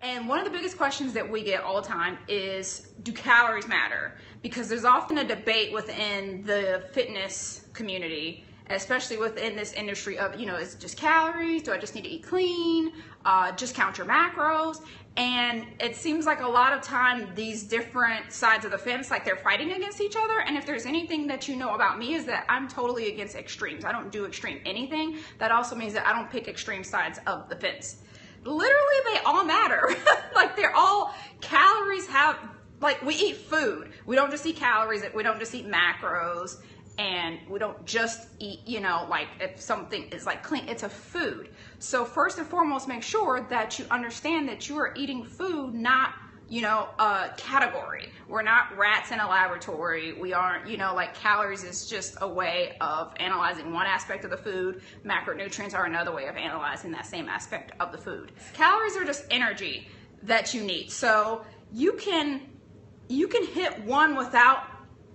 And one of the biggest questions that we get all the time is, do calories matter? Because there's often a debate within the fitness community, especially within this industry of, is it just calories? Do I just need to eat clean? Just count your macros? And it seems like a lot of time these different sides of the fence, like they're fighting against each other. And if there's anything that you know about me is that I'm totally against extremes. I don't do extreme anything. That also means that I don't pick extreme sides of the fence. Literally, they all matter. Like they're all, calories have, like we eat food. We don't just eat calories, we don't just eat macros, and we don't just eat, like if something is like clean, it's a food. So first and foremost, make sure that you understand that you are eating food, not, a category. We're not rats in a laboratory. We aren't, like calories is just a way of analyzing one aspect of the food. Macronutrients are another way of analyzing that same aspect of the food. Calories are just energy that you need. So you can hit one without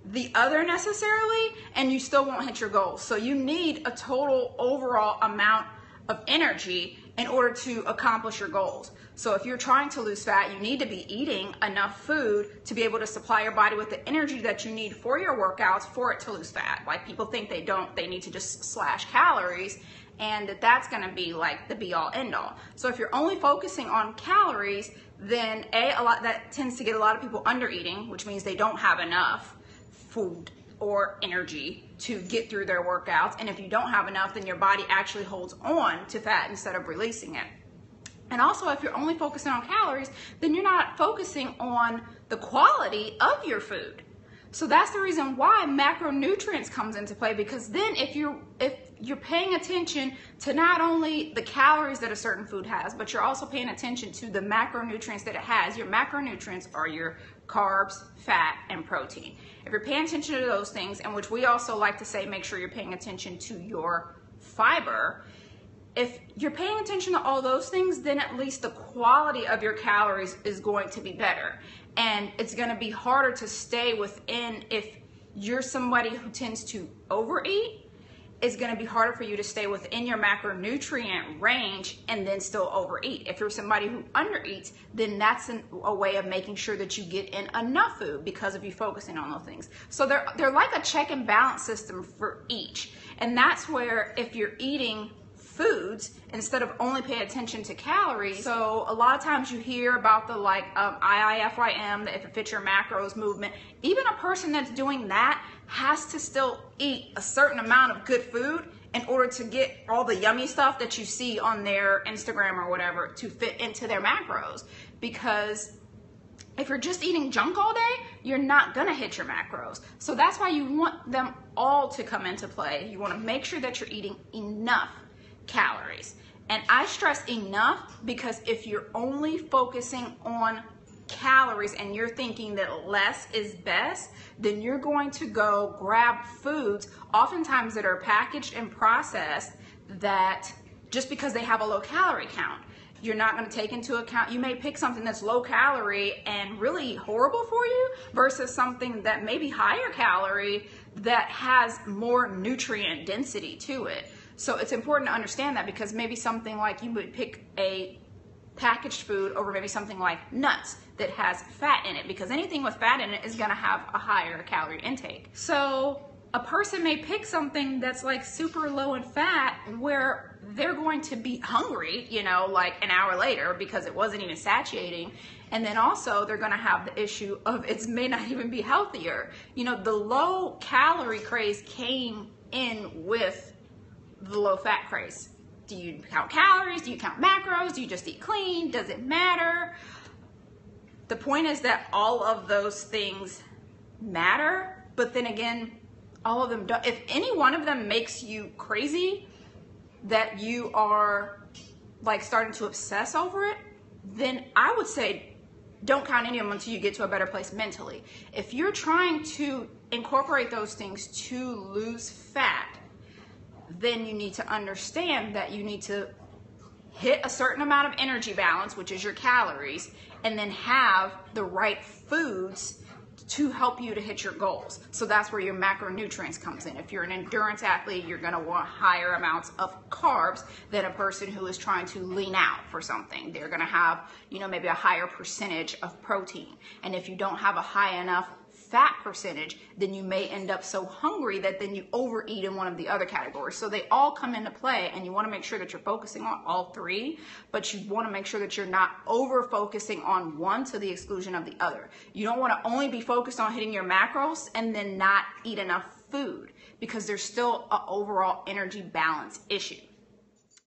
the other necessarily, and you still won't hit your goals. So you need a total overall amount of energy in order to accomplish your goals. So if you're trying to lose fat, you need to be eating enough food to be able to supply your body with the energy that you need for your workouts for it to lose fat. Like people think they need to just slash calories, and that's gonna be like the be all end all. So if you're only focusing on calories, then that tends to get a lot of people under eating, which means they don't have enough food or energy to get through their workouts. And if you don't have enough, then your body actually holds on to fat instead of releasing it. And also, if you're only focusing on calories, then you're not focusing on the quality of your food. So that's the reason why macronutrients comes into play, because then if you're paying attention to not only the calories that a certain food has, but you're also paying attention to the macronutrients that it has. Your macronutrients are your carbs, fat, and protein. If you're paying attention to those things, and which we also like to say, make sure you're paying attention to your fiber. If you're paying attention to all those things, then at least the quality of your calories is going to be better. And it's going to be harder to stay within. If you're somebody who tends to overeat, it's going to be harder for you to stay within your macronutrient range and then still overeat. If you're somebody who undereats, then that's a way of making sure that you get in enough food because of you focusing on those things. So they're like a check and balance system for each. And that's where if you're eating foods instead of only paying attention to calories. So a lot of times you hear about the IIFYM, the if it fits your macros movement. Even a person that's doing that has to still eat a certain amount of good food in order to get all the yummy stuff that you see on their Instagram or whatever to fit into their macros. Because if you're just eating junk all day, you're not gonna hit your macros. So that's why you want them all to come into play. You wanna make sure that you're eating enough calories. And I stress enough because if you're only focusing on calories and you're thinking that less is best, then you're going to go grab foods, oftentimes that are packaged and processed, that just because they have a low calorie count, you're not going to take into account. You may pick something that's low calorie and really horrible for you versus something that may be higher calorie that has more nutrient density to it. So it's important to understand that, because maybe something like you would pick a packaged food over maybe something like nuts that has fat in it, because anything with fat in it is going to have a higher calorie intake. So a person may pick something that's like super low in fat where they're going to be hungry, like an hour later because it wasn't even satiating. And then also they're going to have the issue of it may not even be healthier. The low calorie craze came in with the low fat craze. Do you count calories? Do you count macros? Do you just eat clean? Does it matter? The point is that all of those things matter, but then again, all of them don't. If any one of them makes you crazy, that you are like starting to obsess over it, then I would say don't count any of them until you get to a better place mentally. If you're trying to incorporate those things to lose fat, then you need to understand that you need to hit a certain amount of energy balance, which is your calories, and then have the right foods to help you to hit your goals. So that's where your macronutrients comes in. If you're an endurance athlete, you're going to want higher amounts of carbs than a person who is trying to lean out for something. They're going to have, maybe a higher percentage of protein. And if you don't have a high enough fat percentage, then you may end up so hungry that then you overeat in one of the other categories. So they all come into play, and you want to make sure that you're focusing on all three, but you want to make sure that you're not over focusing on one to the exclusion of the other. You don't want to only be focused on hitting your macros and then not eat enough food, because there's still an overall energy balance issue.